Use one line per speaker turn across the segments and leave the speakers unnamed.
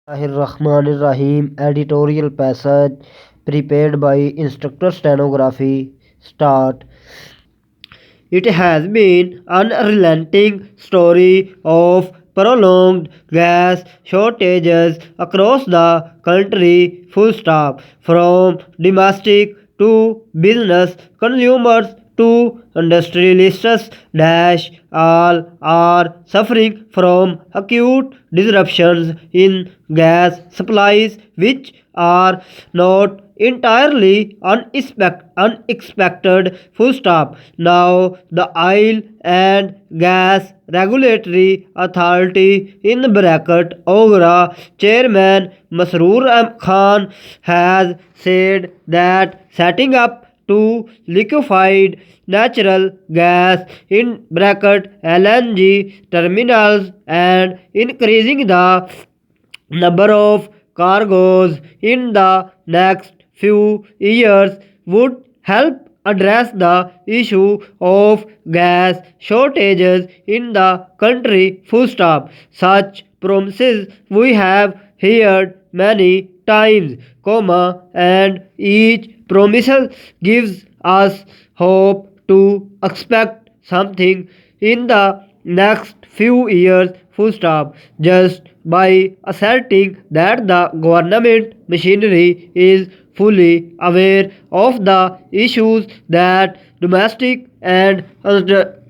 Bismillahirrahmanirrahim. Editorial passage prepared by Instructor Stenography. Start. It has been an unrelenting story of prolonged gas shortages across the country. Full stop. From domestic to business consumers to industrialists dash all are suffering from acute disruptions in gas supplies which are not entirely unexpected. Full stop. Now the oil and gas regulatory authority in bracket Ogra chairman Masroor Khan has said that setting up to liquefied natural gas in bracket LNG terminals and increasing the number of cargoes in the next few years would help address the issue of gas shortages in the country. Full stop. Such promises we have heard many times, and each promise gives us hope to expect something in the next few years. Full stop. Just by asserting that the government machinery is fully aware of the issues that domestic and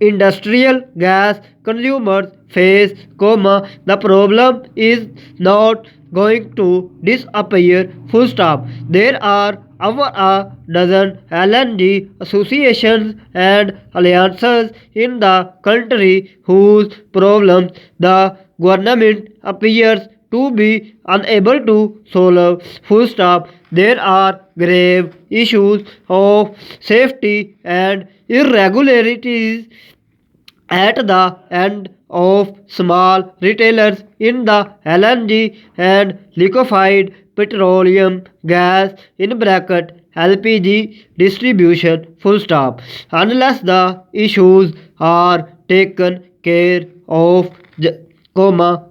industrial gas consumers face, the problem is not going to disappear. Full stop. There are over a dozen LNG associations and alliances in the country whose problems the government appears to be unable to solve. Full stop. There are grave issues of safety and irregularities at the end of small retailers in the LNG and liquefied petroleum gas in bracket LPG distribution. Full stop. Unless the issues are taken care of,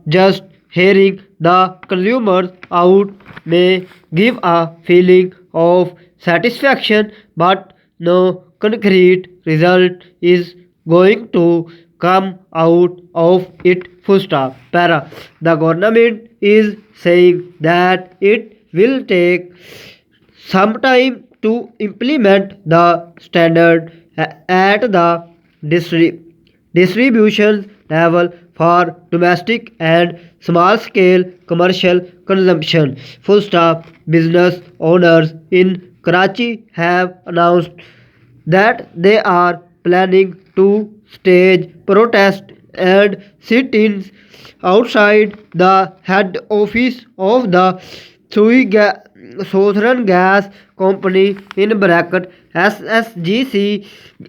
just hearing the consumers out may give a feeling of satisfaction, but no concrete result is going to come out of it. Full stop. Para. The government is saying that it will take some time to implement the standard at the distribution level for domestic and small scale commercial consumption. Full stop. Business owners in Karachi have announced that they are planning to stage protests and sit-ins outside the head office of the Southern Gas Company in bracket SSGC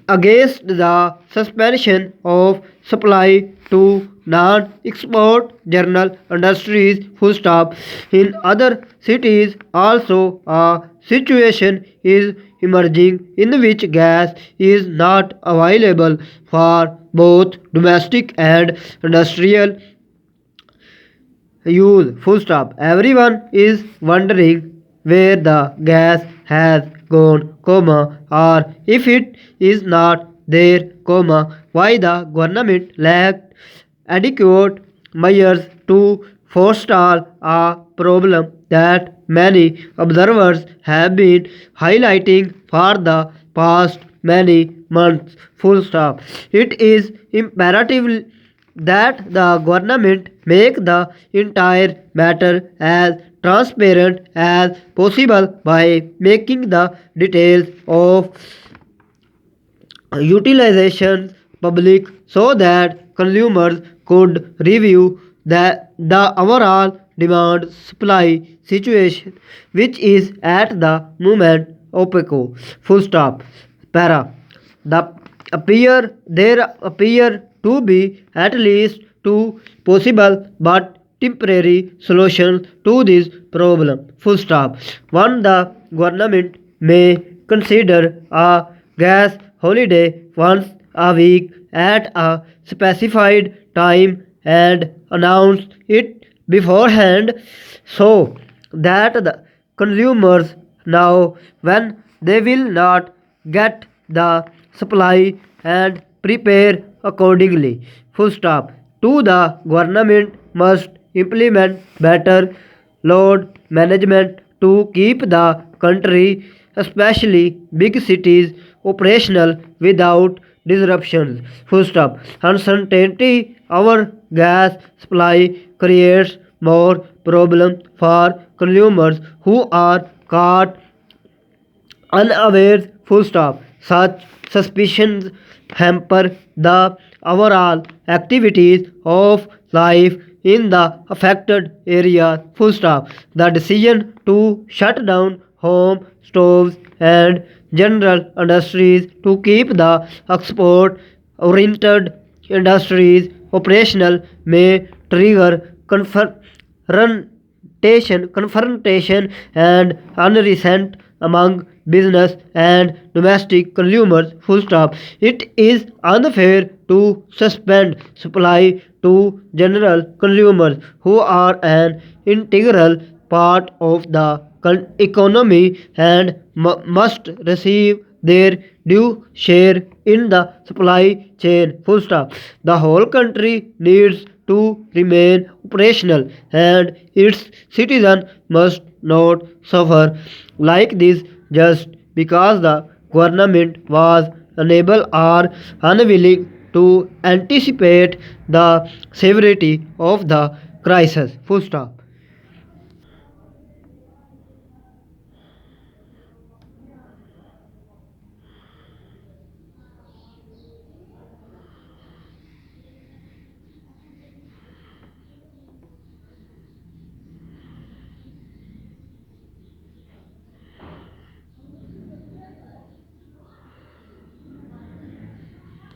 against the suspension of supply to non-export general industries. Full stop. In other cities also a situation is emerging in which gas is not available for both domestic and industrial use. Full stop. Everyone is wondering where the gas has gone, or if it is not there, why the government lacked adequate measures to forestall a problem that many observers have been highlighting for the past many months. Full stop. It is imperative that the government make the entire matter as transparent as possible by making the details of utilization public so that consumers could review the overall demand supply situation which is at the moment opaque. Full stop. Para. There appear to be at least two possible but temporary solutions to this problem. Full stop. One, the government may consider a gas holiday once a week at a specified time and announce it beforehand so that the consumers know when they will not get the supply and prepare accordingly. Full stop. Two, the government must implement better load management to keep the country, especially big cities, operational without disruptions. Full stop. Uncertainty our gas supply creates more problem for consumers who are caught unaware. Full stop. Such suspicions hamper the overall activities of life in the affected area. Full stop. The decision to shut down home stoves and general industries to keep the export oriented industries operational may trigger confrontation and unrest among business and domestic consumers. Full stop. It is unfair to suspend supply to general consumers who are an integral part of the economy and must receive their due share in the supply chain. Full stop. The whole country needs to remain operational and its citizens must not suffer like this just because the government was unable or unwilling to anticipate the severity of the crisis. Full stop.